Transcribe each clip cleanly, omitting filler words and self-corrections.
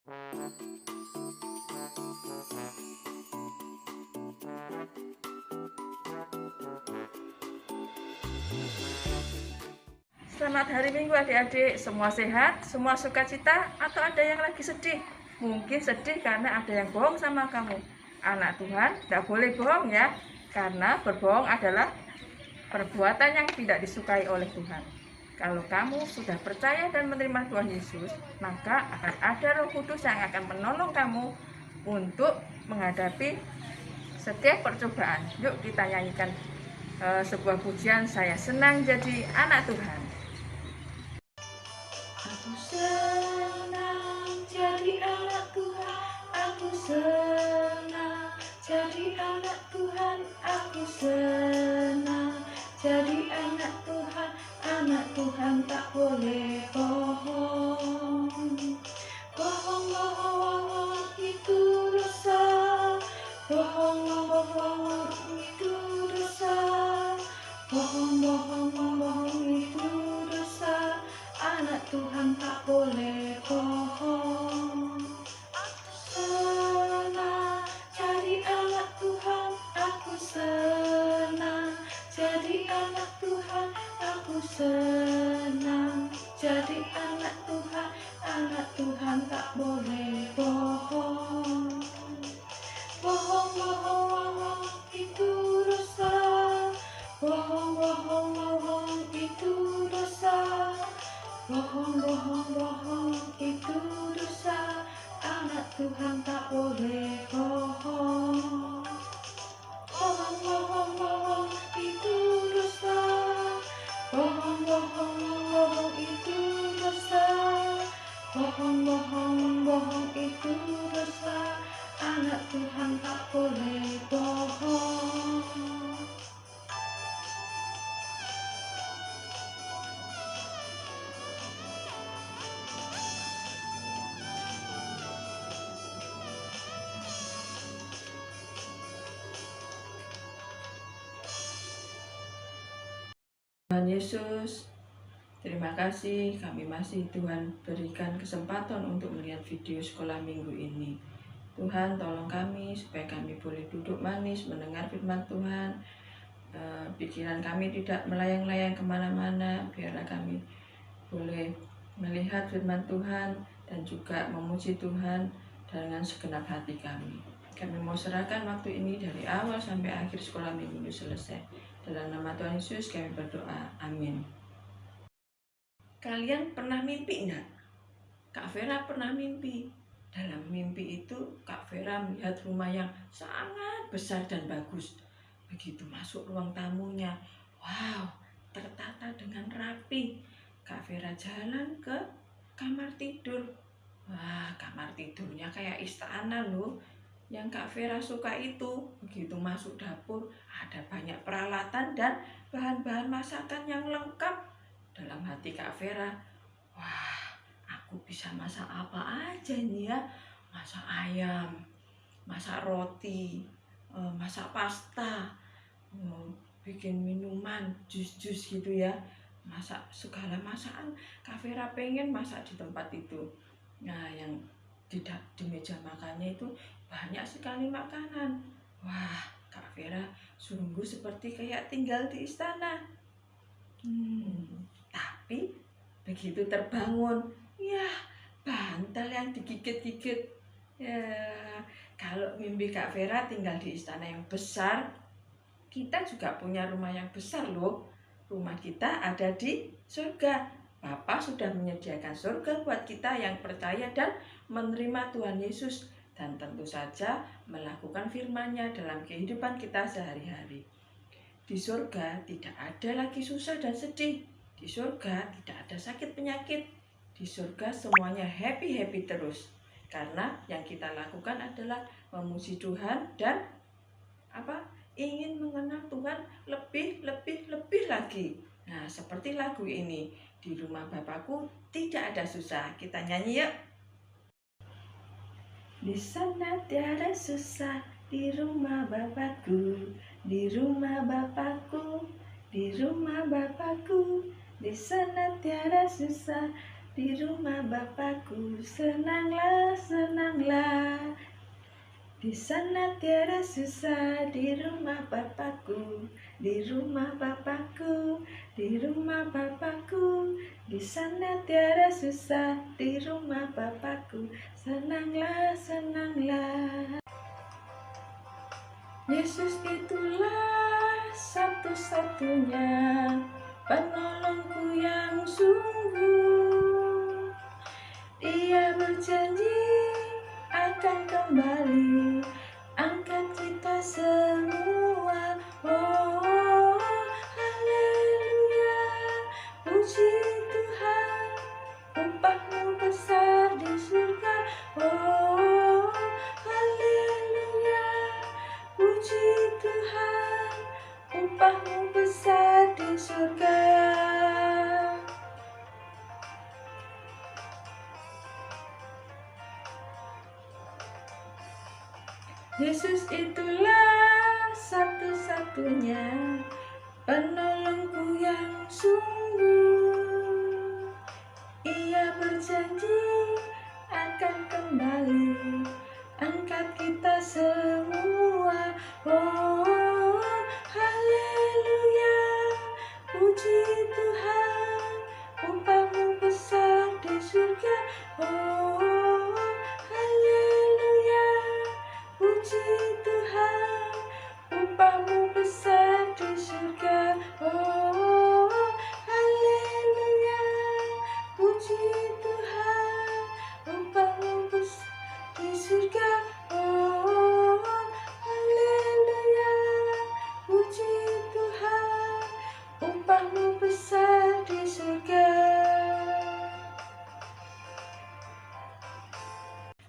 Selamat hari Minggu adik-adik, semua sehat, semua sukacita, atau ada yang lagi sedih? Mungkin sedih karena ada yang bohong sama kamu. Anak Tuhan tidak boleh bohong ya, karena berbohong adalah perbuatan yang tidak disukai oleh Tuhan. Kalau kamu sudah percaya dan menerima Tuhan Yesus, maka akan ada Roh Kudus yang akan menolong kamu untuk menghadapi setiap percobaan. Yuk kita nyanyikan sebuah pujian, saya senang jadi anak Tuhan. Aku senang jadi anak Tuhan, aku senang jadi anak Tuhan, aku senang jadi anak Tuhan tak boleh bohong. Bohong itu dosa, bohong itu dosa, bohong itu dosa. Anak Tuhan tak boleh bohong. Senang jadi anak Tuhan, aku senang jadi anak Tuhan, aku senang jadi anak Tuhan tak boleh bohong. Bohong itu dosa, bohong itu dosa, bohong itu dosa. Anak Tuhan tak boleh bohong. Bohong itu dosa, bohong itu dosa, bohong itu dosa. Anak Tuhan tak boleh bohong. Tuhan Yesus, terima kasih kami masih Tuhan berikan kesempatan untuk melihat video sekolah minggu ini. Tuhan tolong kami supaya kami boleh duduk manis mendengar firman Tuhan. Pikiran kami tidak melayang-layang kemana-mana, biarlah kami boleh melihat firman Tuhan dan juga memuji Tuhan dengan segenap hati kami. Kami mau serahkan waktu ini dari awal sampai akhir sekolah minggu ini selesai. Dalam nama Tuhan Yesus kami berdoa, amin. Kalian pernah mimpi enggak? Kak Vera pernah mimpi. Dalam mimpi itu Kak Vera melihat rumah yang sangat besar dan bagus. Begitu masuk ruang tamunya, wow, tertata dengan rapi. Kak Vera jalan ke kamar tidur. Wah, kamar tidurnya kayak istana loh. Yang Kak Vera suka itu, begitu masuk dapur, ada banyak peralatan dan bahan-bahan masakan yang lengkap. Dalam hati Kak Vera, wah, aku bisa masak apa aja nih ya. Masak ayam, masak roti, masak pasta, bikin minuman, jus-jus gitu ya. Masak segala masakan Kak Vera pengen masak di tempat itu. Nah, yang di meja makannya itu banyak sekali makanan. Wah, Kak Vera sungguh seperti kayak tinggal di istana. Tapi begitu terbangun, ya bantal yang digigit-gigit. Ya, kalau mimpi Kak Vera tinggal di istana yang besar, kita juga punya rumah yang besar loh. Rumah kita ada di surga. Bapa sudah menyediakan surga buat kita yang percaya dan menerima Tuhan Yesus, dan tentu saja melakukan firman-Nya dalam kehidupan kita sehari-hari. Di surga tidak ada lagi susah dan sedih. Di surga tidak ada sakit penyakit. Di surga semuanya happy terus. Karena yang kita lakukan adalah memuji Tuhan dan ingin mengenal Tuhan lebih lagi. Nah, seperti lagu ini, di rumah Bapakku tidak ada susah. Kita nyanyi yuk. Di sana tiada susah, di rumah Bapakku, di rumah Bapakku, di rumah Bapakku. Di sana tiada susah, di rumah Bapakku. Senanglah, senanglah, di sana tiada susah, di rumah Bapakku, di rumah Bapakku, di rumah Bapakku, di sana tiada susah, di rumah Bapakku. Senanglah, senanglah. Yesus itulah satu-satunya penolongku yang sungguh. Dia berjanji akan kembali angkat kita semua. Oh, haleluya, puji Tuhan, upahmu besar di surga. Oh, haleluya, puji Tuhan, upahmu besar di surga. Yesus itulah satu-satunya penolongku yang sungguh. Ia berjanji akan kembali angkat kita semua. Oh, haleluya, puji Tuhan, upahmu besar di surga. Oh, haleluya, puji Tuhan, upahmu besar di surga. Oh, haleluya, puji Tuhan, upahmu besar di surga. Oh, haleluya, puji Tuhan, upahmu besar di surga.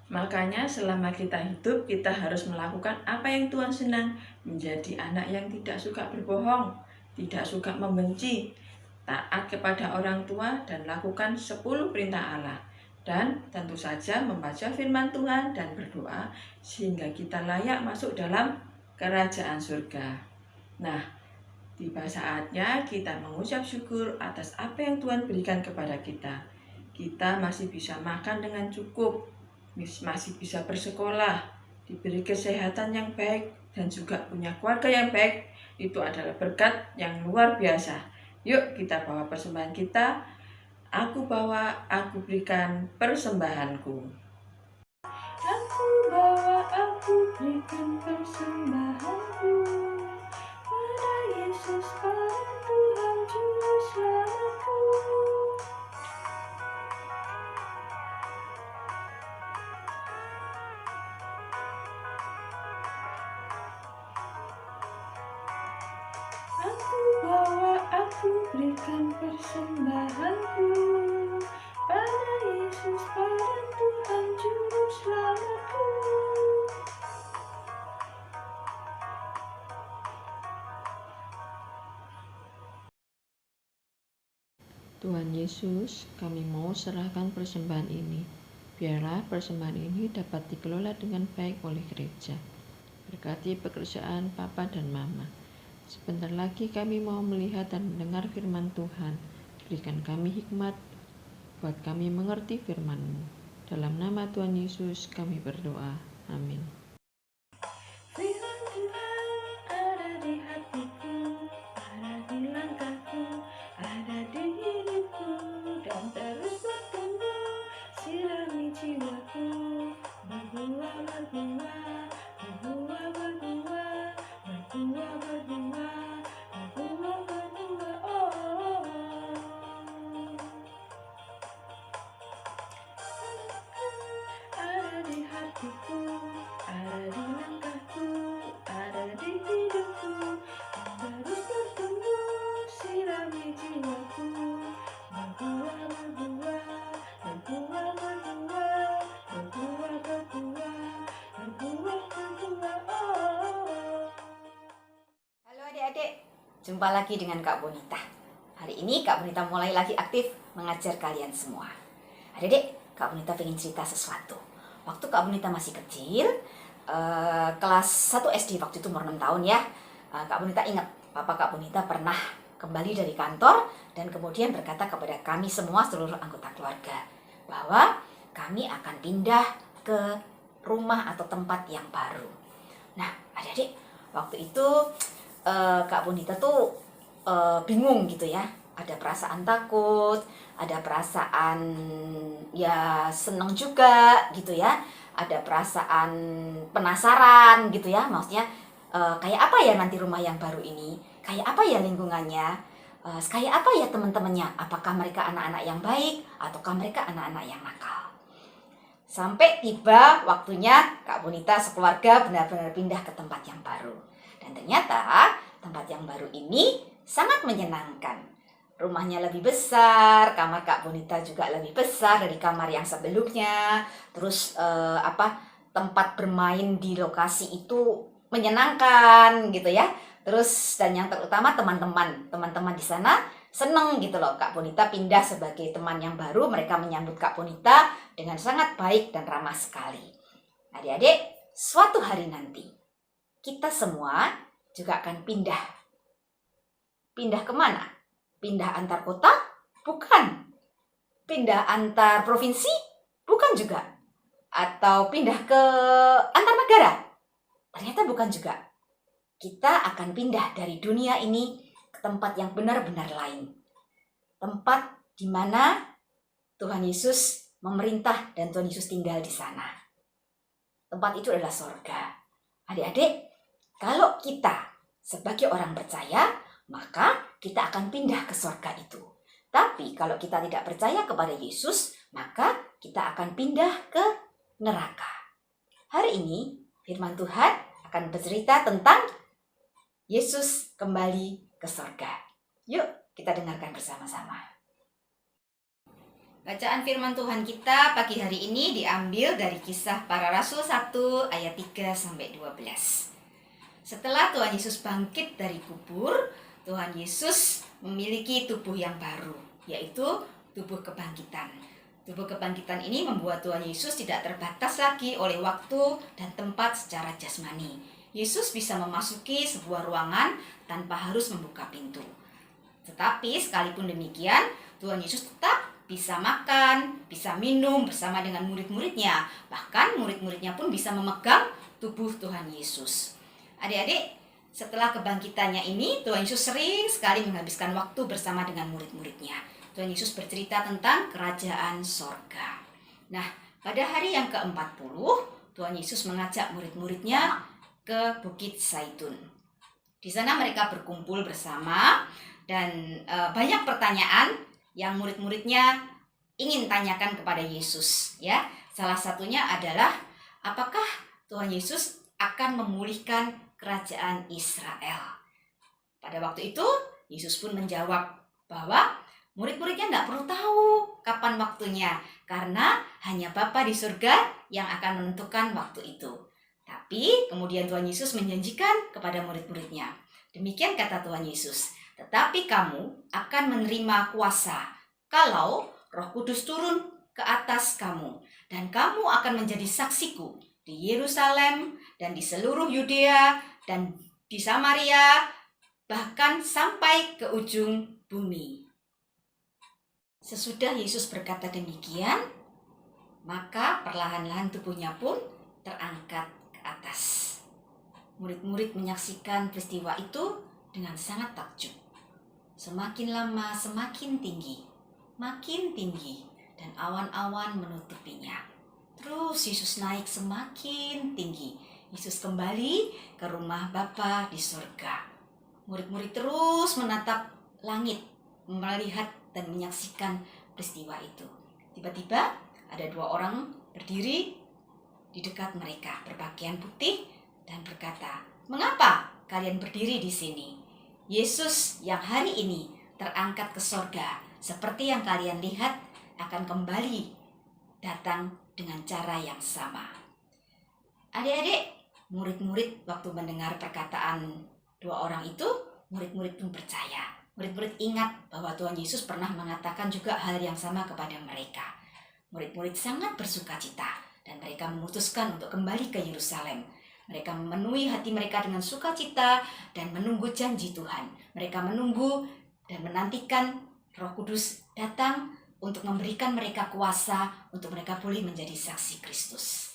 Makanya selama kita hidup, kita harus melakukan apa yang Tuhan senang. Menjadi anak yang tidak suka berbohong, tidak suka membenci, taat kepada orang tua, dan lakukan 10 perintah Allah. Dan tentu saja membaca firman Tuhan dan berdoa, sehingga kita layak masuk dalam kerajaan surga. Nah, tiba saatnya kita mengucap syukur atas apa yang Tuhan berikan kepada kita. Kita masih bisa makan dengan cukup, masih bisa bersekolah, diberi kesehatan yang baik, dan juga punya keluarga yang baik. Itu adalah berkat yang luar biasa. Yuk kita bawa persembahan kita. Aku bawa, aku berikan persembahanku. Aku bawa, aku berikan persembahanku pada Yesus, pada Tuhan Juru Selamatku. Aku bawa, aku berikan persembahanku pada Yesus, pada Tuhan Juru Selamatku. Tuhan Yesus, kami mau serahkan persembahan ini. Biarlah persembahan ini dapat dikelola dengan baik oleh gereja. Berkati pekerjaan Papa dan Mama. Sebentar lagi kami mau melihat dan mendengar firman Tuhan. Berikan kami hikmat, buat kami mengerti firman-Mu. Dalam nama Tuhan Yesus kami berdoa. Amin. Firman Tuhan ada di hatiku, ada di langkahku, ada di hidupku, dan terus bertumbuh. Sirami jiwaku, berbuah, berbuah, berbuah, berbuah, berbuah, berbuah, berbuah, berbuah, oh. Ada di hatiku, ada di langkahku, ada di hidupku, terus bertumbuh. Sirami jiwaku, berbuah, berbuah, berbuah, berbuah, berbuah, berbuah, berbuah, berbuah, oh. Halo adik-adik, jumpa lagi dengan Kak Bonita. Hari ini Kak Bonita mulai lagi aktif mengajar kalian semua. Adik-adik, Kak Bonita pengen cerita sesuatu. Waktu Kak Bonita masih kecil, kelas 1 SD, waktu itu umur 6 tahun ya, Kak Bonita ingat, Papa Kak Bonita pernah kembali dari kantor dan kemudian berkata kepada kami semua seluruh anggota keluarga bahwa kami akan pindah ke rumah atau tempat yang baru. Nah, adik-adik, waktu itu Kak Bonita tuh bingung gitu ya. Ada perasaan takut, ada perasaan ya senang juga gitu ya. Ada perasaan penasaran gitu ya. Maksudnya kayak apa ya nanti rumah yang baru ini? Kayak apa ya lingkungannya? Kayak apa ya teman-temannya? Apakah mereka anak-anak yang baik ataukah mereka anak-anak yang nakal? Sampai tiba waktunya Kak Bonita sekeluarga benar-benar pindah ke tempat yang baru. Dan ternyata tempat yang baru ini sangat menyenangkan. Rumahnya lebih besar, kamar Kak Bonita juga lebih besar dari kamar yang sebelumnya. Terus tempat bermain di lokasi itu menyenangkan gitu ya. Terus dan yang terutama teman-teman di sana seneng gitu loh, Kak Bonita pindah sebagai teman yang baru. Mereka menyambut Kak Bonita dengan sangat baik dan ramah sekali. Adik-adik, suatu hari nanti kita semua juga akan pindah. Pindah kemana? Pindah antar kota? Bukan. Pindah antar provinsi? Bukan juga. Atau pindah ke antar negara? Ternyata bukan juga. Kita akan pindah dari dunia ini ke tempat yang benar-benar lain. Tempat di mana Tuhan Yesus memerintah dan Tuhan Yesus tinggal di sana. Tempat itu adalah sorga. Adik-adik, kalau kita sebagai orang percaya, maka kita akan pindah ke sorga itu. Tapi kalau kita tidak percaya kepada Yesus, maka kita akan pindah ke neraka. Hari ini firman Tuhan akan bercerita tentang Yesus kembali ke sorga. Yuk kita dengarkan bersama-sama. Bacaan firman Tuhan kita pagi hari ini diambil dari Kisah Para Rasul 1 ayat 3-12. Setelah Tuhan Yesus bangkit dari kubur, Tuhan Yesus memiliki tubuh yang baru, yaitu tubuh kebangkitan. Tubuh kebangkitan ini membuat Tuhan Yesus tidak terbatas lagi oleh waktu dan tempat secara jasmani. Yesus bisa memasuki sebuah ruangan tanpa harus membuka pintu. Tetapi sekalipun demikian, Tuhan Yesus tetap bisa makan, bisa minum bersama dengan murid-muridnya. Bahkan murid-muridnya pun bisa memegang tubuh Tuhan Yesus. Adik-adik, setelah kebangkitannya ini, Tuhan Yesus sering sekali menghabiskan waktu bersama dengan murid-muridnya. Tuhan Yesus bercerita tentang kerajaan sorga. Nah, pada hari yang ke-40, Tuhan Yesus mengajak murid-muridnya ke Bukit Zaitun. Di sana mereka berkumpul bersama dan banyak pertanyaan yang murid-muridnya ingin tanyakan kepada Yesus. Ya, salah satunya adalah apakah Tuhan Yesus akan memulihkan kerajaan Israel? Pada waktu itu Yesus pun menjawab bahwa murid-muridnya tidak perlu tahu kapan waktunya, karena hanya Bapa di surga yang akan menentukan waktu itu. Tapi kemudian Tuhan Yesus menjanjikan kepada murid-muridnya, demikian kata Tuhan Yesus, tetapi kamu akan menerima kuasa kalau Roh Kudus turun ke atas kamu, dan kamu akan menjadi saksiku di Yerusalem dan di seluruh Yudea dan di Samaria, bahkan sampai ke ujung bumi. Sesudah Yesus berkata demikian, maka perlahan-lahan tubuhnya pun terangkat ke atas. Murid-murid menyaksikan peristiwa itu dengan sangat takjub. Semakin lama semakin tinggi, makin tinggi, dan awan-awan menutupinya. Terus Yesus naik semakin tinggi. Yesus kembali ke rumah Bapa di surga. Murid-murid terus menatap langit, melihat dan menyaksikan peristiwa itu. Tiba-tiba ada dua orang berdiri di dekat mereka, berpakaian putih, dan berkata, "Mengapa kalian berdiri di sini? Yesus yang hari ini terangkat ke sorga, seperti yang kalian lihat, akan kembali datang dengan cara yang sama." Adik-adik, murid-murid waktu mendengar perkataan dua orang itu, murid-murid pun percaya. Murid-murid ingat bahwa Tuhan Yesus pernah mengatakan juga hal yang sama kepada mereka. Murid-murid sangat bersukacita dan mereka memutuskan untuk kembali ke Yerusalem. Mereka memenuhi hati mereka dengan sukacita dan menunggu janji Tuhan. Mereka menunggu dan menantikan Roh Kudus datang untuk memberikan mereka kuasa untuk mereka boleh menjadi saksi Kristus.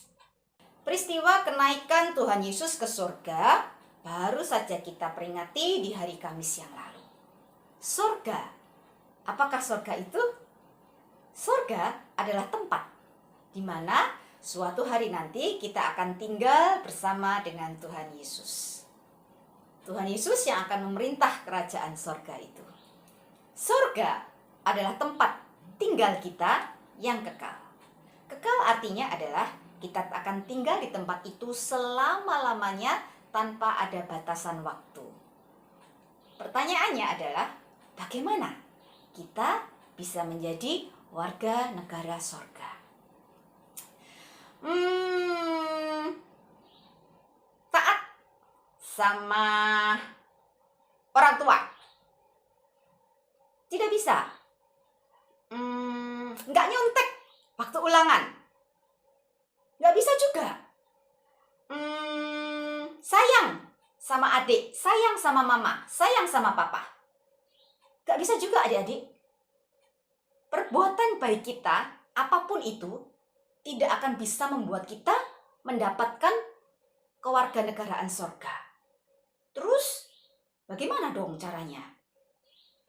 Peristiwa kenaikan Tuhan Yesus ke surga baru saja kita peringati di hari Kamis yang lalu. Surga, apakah surga itu? Surga adalah tempat di mana suatu hari nanti kita akan tinggal bersama dengan Tuhan Yesus. Tuhan Yesus yang akan memerintah kerajaan surga itu. Surga adalah tempat tinggal kita yang kekal. Kekal artinya adalah kita akan tinggal di tempat itu selama-lamanya tanpa ada batasan waktu. Pertanyaannya adalah, bagaimana kita bisa menjadi warga negara surga? Taat sama orang tua. Tidak bisa. Nggak nyontek waktu ulangan. Nggak bisa juga. Sayang sama adik, sayang sama mama, sayang sama papa. Nggak bisa juga adik-adik. Perbuatan baik kita, apapun itu, tidak akan bisa membuat kita mendapatkan kewarganegaraan surga. Terus, bagaimana dong caranya?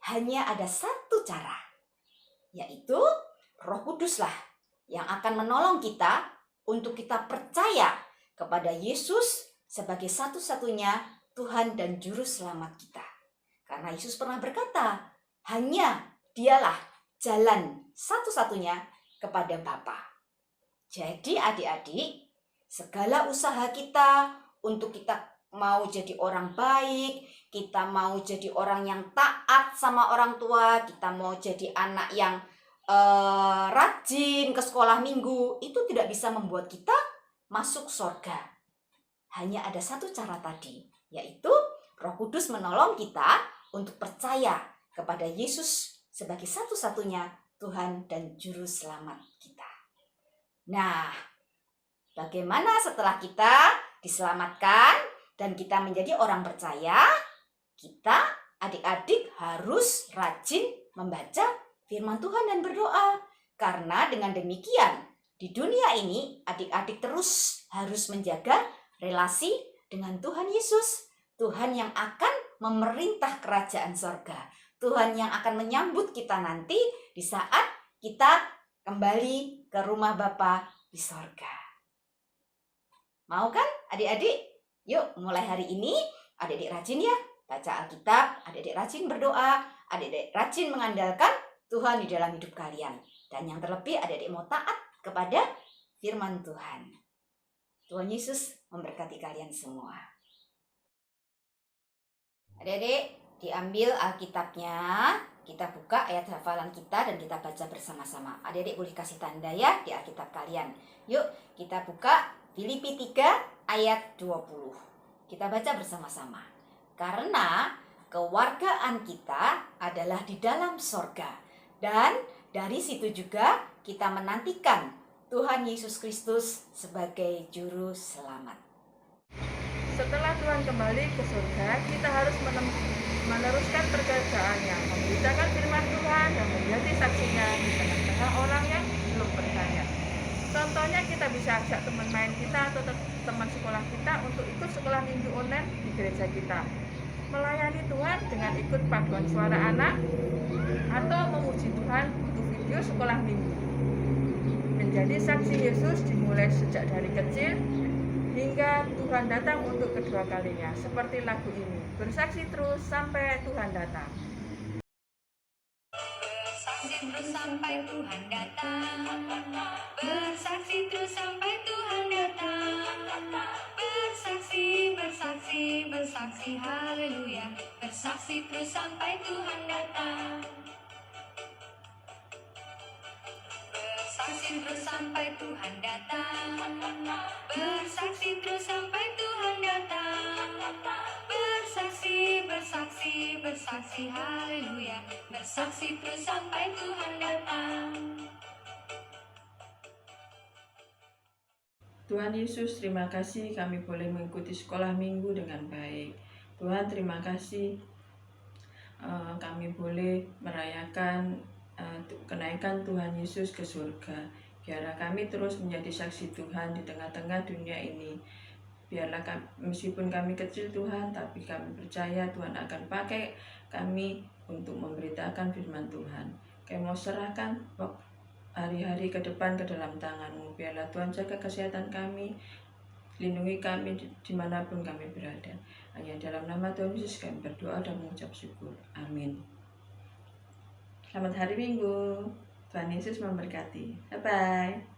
Hanya ada satu cara, yaitu Roh Kuduslah yang akan menolong kita untuk kita percaya kepada Yesus sebagai satu-satunya Tuhan dan Juru Selamat kita. Karena Yesus pernah berkata, hanya Dialah jalan satu-satunya kepada Bapa. Jadi adik-adik, segala usaha kita untuk kita mau jadi orang baik, kita mau jadi orang yang taat sama orang tua, kita mau jadi anak yang rajin ke sekolah minggu, itu tidak bisa membuat kita masuk surga. Hanya ada satu cara tadi, yaitu Roh Kudus menolong kita untuk percaya kepada Yesus sebagai satu-satunya Tuhan dan Juru Selamat kita. Nah, bagaimana setelah kita diselamatkan dan kita menjadi orang percaya? Kita adik-adik harus rajin membaca firman Tuhan dan berdoa. Karena dengan demikian, di dunia ini adik-adik terus harus menjaga relasi dengan Tuhan Yesus. Tuhan yang akan memerintah kerajaan surga. Tuhan yang akan menyambut kita nanti di saat kita kembali ke rumah Bapa di surga. Mau kan adik-adik? Yuk mulai hari ini adik-adik rajin ya baca Alkitab, adik-adik rajin berdoa, adik-adik rajin mengandalkan Tuhan di dalam hidup kalian. Dan yang terlebih adik-adik mau taat kepada firman Tuhan. Tuhan Yesus memberkati kalian semua. Adik-adik diambil Alkitabnya, kita buka ayat hafalan kita dan kita baca bersama-sama. Adik-adik boleh kasih tanda ya di Alkitab kalian. Yuk kita buka Filipi 3 ayat 20. Kita baca bersama-sama. Karena kewargaan kita adalah di dalam sorga. Dan dari situ juga kita menantikan Tuhan Yesus Kristus sebagai Juru Selamat. Setelah Tuhan kembali ke surga, kita harus meneruskan pekerjaannya, memberitakan firman Tuhan dan menjadi saksinya di tengah-tengah orang yang belum percaya. Contohnya kita bisa ajak teman main kita atau teman sekolah kita untuk ikut sekolah minggu online di gereja kita. Melayani Tuhan dengan ikut paduan suara anak atau memuji Tuhan untuk video sekolah minggu. Menjadi saksi Yesus dimulai sejak dari kecil hingga Tuhan datang untuk kedua kalinya. Seperti lagu ini, bersaksi terus sampai Tuhan datang. Bersaksi terus sampai Tuhan datang. Bersaksi terus sampai Tuhan datang. Bersaksi, bersaksi, bersaksi, haleluya. Bersaksi terus sampai Tuhan datang. Bersaksi terus sampai Tuhan datang. Bersaksi terus sampai Tuhan datang. Bersaksi, bersaksi, bersaksi, haleluya. Bersaksi terus sampai Tuhan datang. Tuhan Yesus, terima kasih kami boleh mengikuti sekolah minggu dengan baik. Tuhan, terima kasih kami boleh merayakan kenaikan Tuhan Yesus ke surga. Biarlah kami terus menjadi saksi Tuhan di tengah-tengah dunia ini. Biarlah meskipun kami kecil Tuhan, tapi kami percaya Tuhan akan pakai kami untuk memberitakan firman Tuhan. Kami mau serahkan hari-hari ke depan ke dalam tangan-Mu. Biarlah Tuhan jaga kesehatan kami, lindungi kami dimanapun kami berada. Hanya dalam nama Tuhan Yesus kami berdoa dan mengucap syukur. Amin. Selamat hari Minggu. Tuhan Yesus memberkati. Bye-bye.